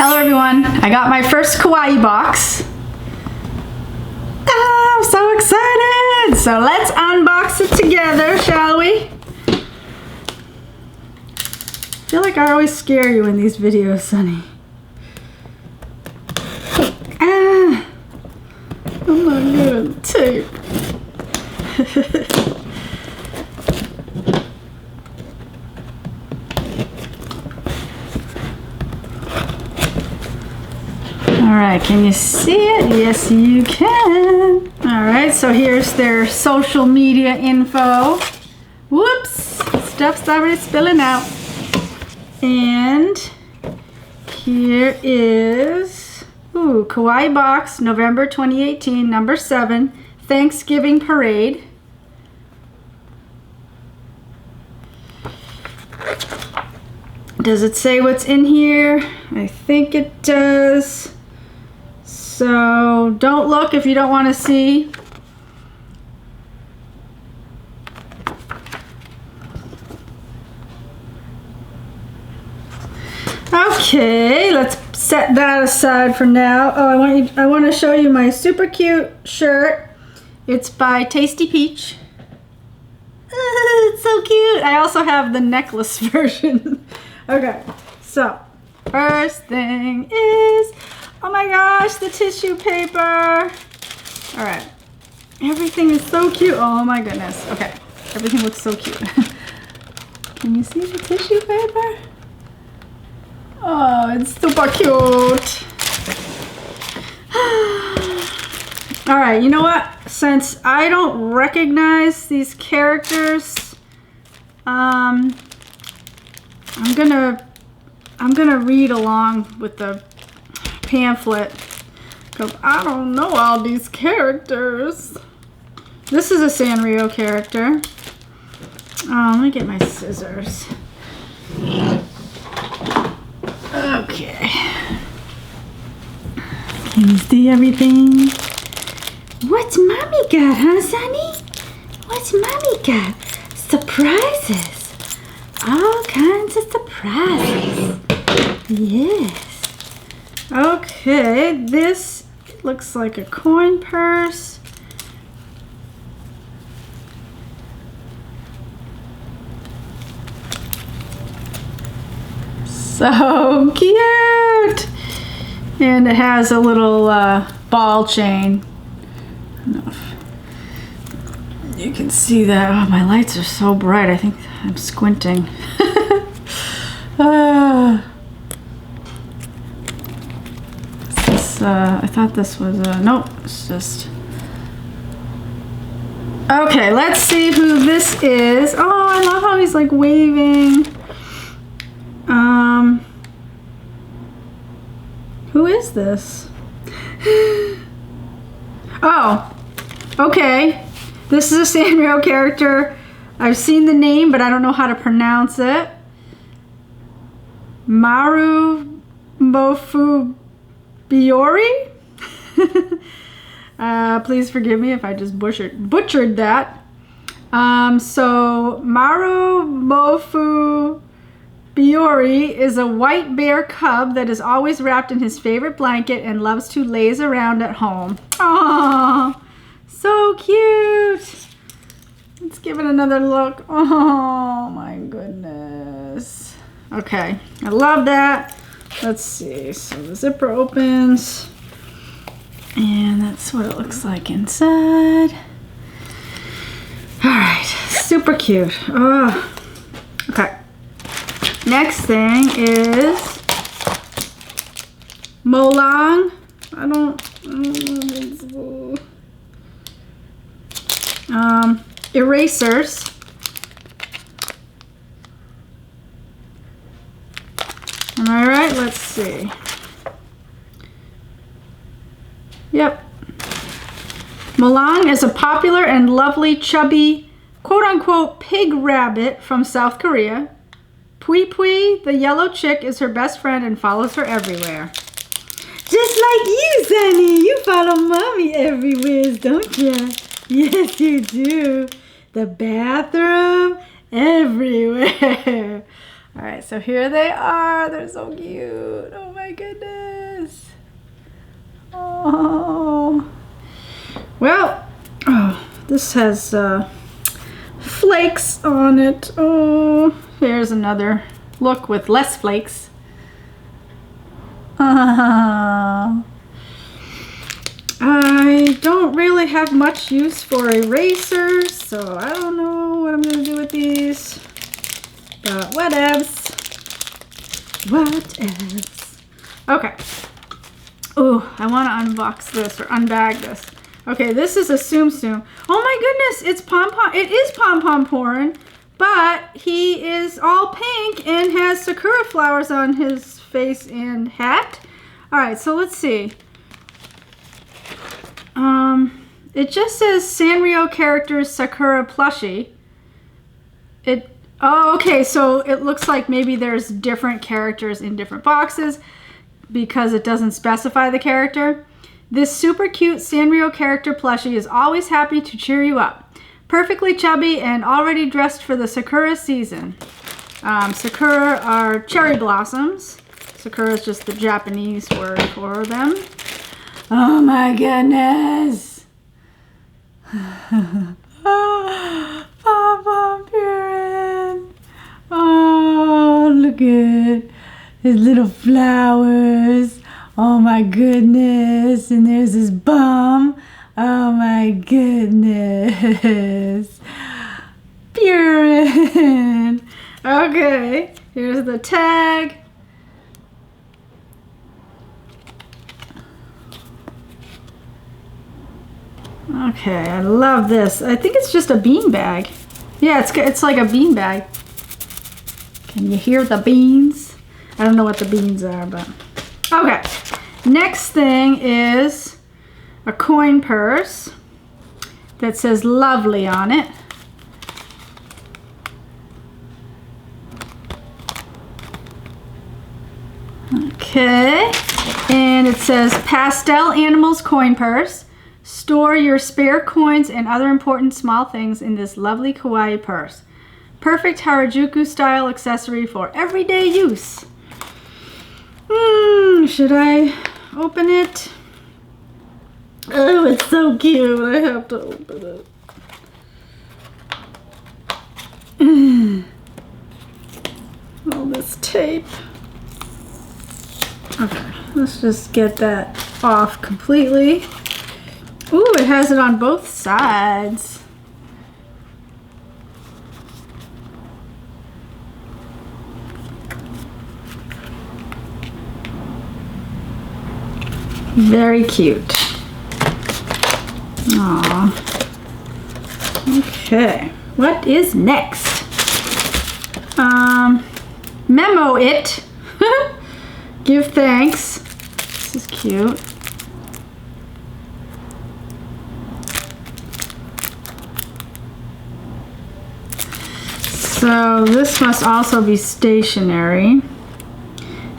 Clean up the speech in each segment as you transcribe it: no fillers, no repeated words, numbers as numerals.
Hello everyone, I got my first Kawaii box. I'm so excited! So let's unbox it together, shall we? I feel like I always scare you in these videos, Sunny. I'm not good at tape. Alright, can you see it? Yes, you can. Alright, so here's their social media info. Whoops! Stuff's already spilling out. And here is Kawaii Box November 2018, number 7, Thanksgiving Parade. Does it say what's in here? I think it does. So don't look if you don't want to see. Okay, let's set that aside for now. Oh, I want to show you my super cute shirt. It's by Tasty Peach. It's so cute. I also have the necklace version. Okay, so first thing is, oh my gosh, the tissue paper. All right, everything is so cute. Oh my goodness. Okay, everything looks so cute. Can you see the tissue paper? Oh, it's super cute. All right, you know what? Since I don't recognize these characters, I'm gonna read along with the pamphlet because I don't know all these characters. This is a Sanrio character. Let me get my scissors. Okay. Can you see everything? What's Mommy got, huh, Sonny? What's Mommy got? Surprises. All kinds of surprises. Yes. Okay, this looks like a coin purse. So cute! And it has a little ball chain. I don't know if you can see that. Oh, my lights are so bright. I think I'm squinting. I thought this was nope, it's just okay. Let's see who this is. Oh, I love how he's like waving. Who is this? Oh, okay. This is a Sanrio character. I've seen the name, but I don't know how to pronounce it. Maru Mofu Biori? Please forgive me if I just butchered that. So Maru Mofu Biori is a white bear cub that is always wrapped in his favorite blanket and loves to laze around at home. Aww, so cute. Let's give it another look. Oh my goodness. Okay, I love that. Let's see, so the zipper opens and that's what it looks like inside. All right, super cute. Oh, okay. Next thing is Molang. I don't know. Erasers. Am I right? Let's see. Yep. Molang is a popular and lovely chubby quote-unquote pig rabbit from South Korea. Pui Pui, the yellow chick, is her best friend and follows her everywhere. Just like you, Sunny. You follow Mommy everywhere, don't you? Yes, you do. The bathroom, everywhere. All right, so here they are. They're so cute. Oh my goodness. This has flakes on it. Oh, here's another look with less flakes. I don't really have much use for erasers, so I don't know what I'm going to do with these. But whatevs. Whatevs. Okay. Oh, I want to unbox this or unbag this. Okay, this is a Tsum Tsum. Oh my goodness, it's Pom Pom. It is Pom Pom Porn, but he is all pink and has sakura flowers on his face and hat. All right, so let's see. It just says Sanrio characters Sakura plushie. Oh, okay, so it looks like maybe there's different characters in different boxes because it doesn't specify the character. This super cute Sanrio character plushie is always happy to cheer you up. Perfectly chubby and already dressed for the Sakura season. Sakura are cherry blossoms. Sakura is just the Japanese word for them. Oh my goodness. Pom-Pom Purin. Oh, look at his little flowers. Oh my goodness. And there's his bum. Oh my goodness. Purin. Okay, here's the tag. Okay, I love this. I think it's just a bean bag. Yeah, it's like a bean bag. Can you hear the beans? I don't know what the beans are, but... Okay, next thing is a coin purse that says lovely on it. Okay, and it says Pastel Animals Coin Purse. Store your spare coins and other important small things in this lovely kawaii purse. Perfect Harajuku style accessory for everyday use. Should I open it? Oh, it's so cute. I have to open it. All this tape. Okay, let's just get that off completely. Ooh, it has it on both sides. Very cute. Aww. Okay, what is next? Memo it. Give thanks. This is cute. So this must also be stationery.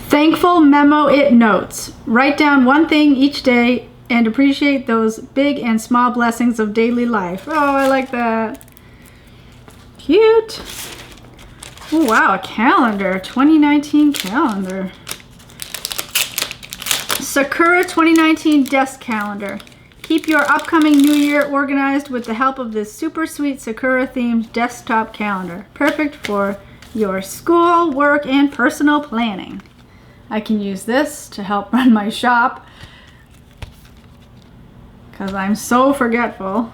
Thankful Memo It notes. Write down one thing each day and appreciate those big and small blessings of daily life. Oh, I like that. Cute. Oh, wow, a calendar. 2019 calendar. Sakura 2019 desk calendar. Keep your upcoming new year organized with the help of this super sweet Sakura themed desktop calendar. Perfect for your school, work, and personal planning. I can use this to help run my shop because I'm so forgetful.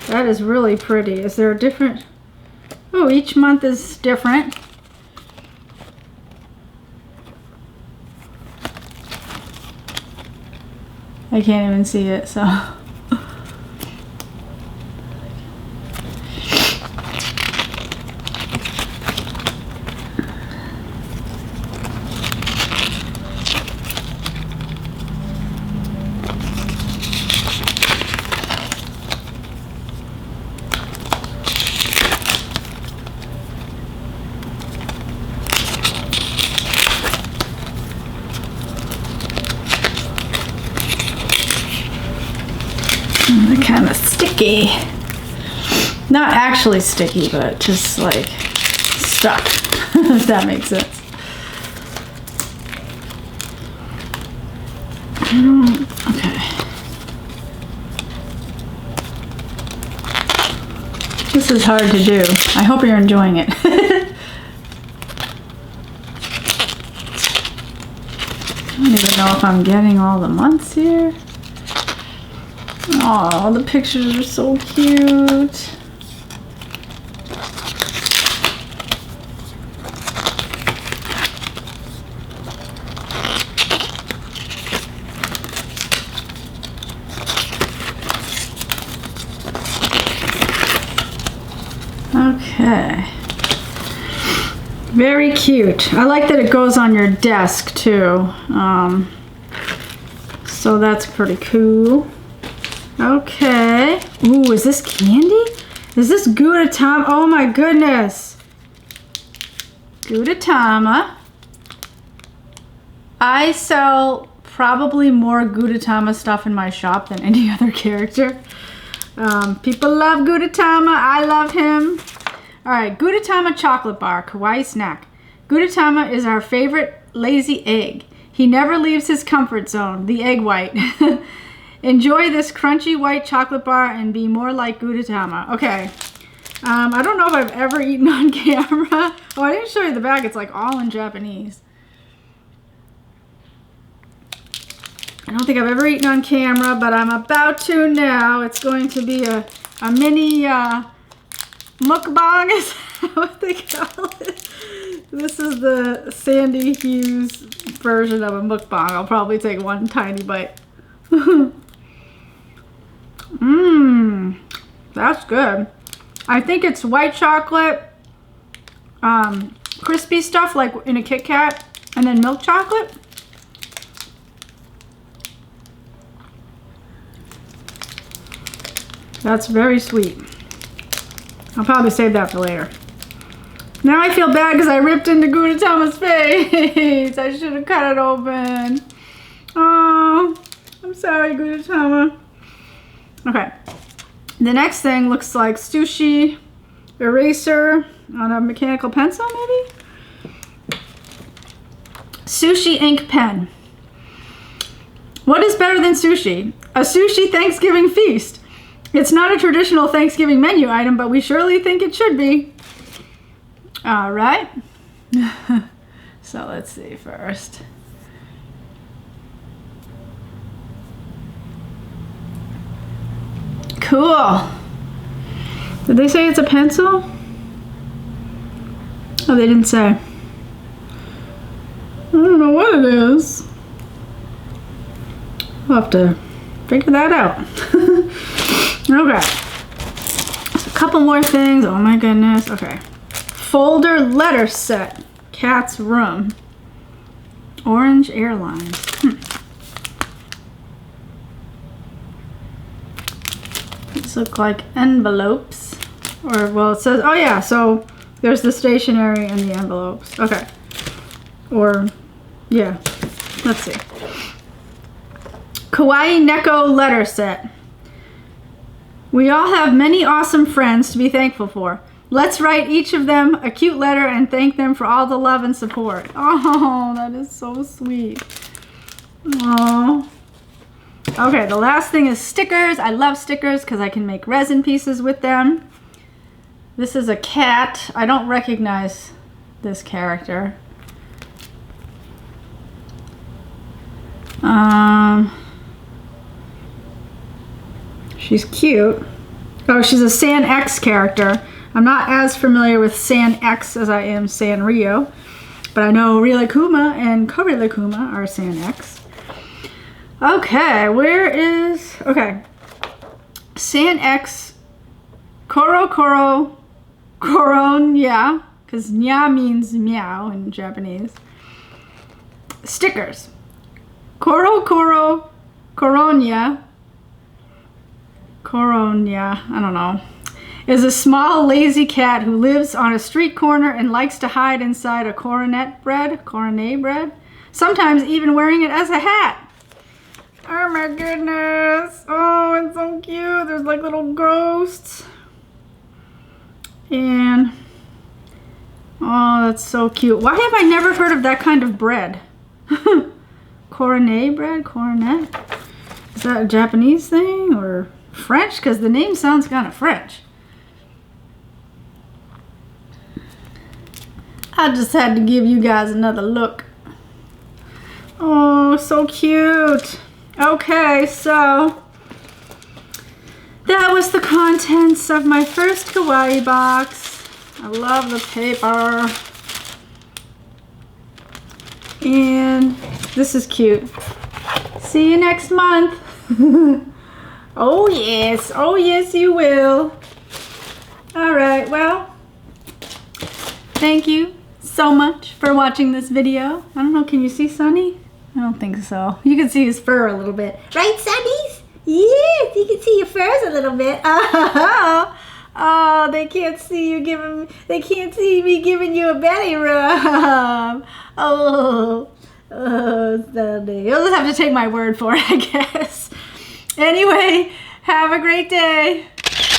That is really pretty. Is there a different... Oh, each month is different. I can't even see it, so. They're kind of sticky. Not actually sticky, but just like stuck, if that makes sense. Okay. This is hard to do. I hope you're enjoying it. I don't even know if I'm getting all the months here. Oh, the pictures are so cute. Okay. Very cute. I like that it goes on your desk too. So that's pretty cool. Okay. Ooh, is this candy? Is this Gudetama? Oh my goodness. Gudetama. I sell probably more Gudetama stuff in my shop than any other character. People love Gudetama. I love him. All right, Gudetama chocolate bar, kawaii snack. Gudetama is our favorite lazy egg. He never leaves his comfort zone, the egg white. Enjoy this crunchy white chocolate bar and be more like Gudetama. Okay. I don't know if I've ever eaten on camera. Oh, I didn't show you the bag. It's like all in Japanese. I don't think I've ever eaten on camera, but I'm about to now. It's going to be a mini mukbang, is that what they call it? This is the Sandy Hughes version of a mukbang. I'll probably take one tiny bite. Mmm, that's good. I think it's white chocolate, crispy stuff like in a Kit Kat, and then milk chocolate. That's very sweet. I'll probably save that for later. Now I feel bad because I ripped into Gudetama's face. I should have cut it open. Oh, I'm sorry, Gudetama. Okay. The next thing looks like sushi eraser on a mechanical pencil, maybe? Sushi ink pen. What is better than sushi? A sushi Thanksgiving feast. It's not a traditional Thanksgiving menu item, but we surely think it should be. All right. So let's see first. Cool. Did they say it's a pencil? Oh, they didn't say. I don't know what it is. I'll have to figure that out. Okay. A couple more things. Oh my goodness. Okay. Folder letter set. Cat's room. Orange Airlines. These look like envelopes. Or, well, it says, oh yeah, so there's the stationery and the envelopes. Okay. Or, yeah. Let's see. Kawaii Neko letter set. We all have many awesome friends to be thankful for. Let's write each of them a cute letter and thank them for all the love and support. Oh, that is so sweet. Oh. Okay, the last thing is stickers. I love stickers because I can make resin pieces with them. This is a cat. I don't recognize this character. She's cute. Oh, she's a San X character. I'm not as familiar with San X as I am Sanrio, but I know Rilakuma and Korilakuma are San X. Okay, where is... Okay. San X Koro Nya, because nya means meow in Japanese. Stickers. Koronya, I don't know, is a small lazy cat who lives on a street corner and likes to hide inside a coronet bread, sometimes even wearing it as a hat. Oh my goodness. Oh, it's so cute. There's like little ghosts. And, oh, that's so cute. Why have I never heard of that kind of bread? Coronet bread? Coronet? Is that a Japanese thing or French? Because the name sounds kind of French. I just had to give you guys another look. Oh, so cute. Okay, so that was the contents of my first Kawaii box. I love the paper. And this is cute. See you next month. Oh yes you will. All right, well, thank you so much for watching this video. I don't know, can you see Sunny? I don't think so. You can see his fur a little bit. Right, Sunnies? Yes, you can see your furs a little bit. Oh, they can't see you they can't see me giving you a belly rub. Oh, Sunny. You'll just have to take my word for it, I guess. Anyway, have a great day.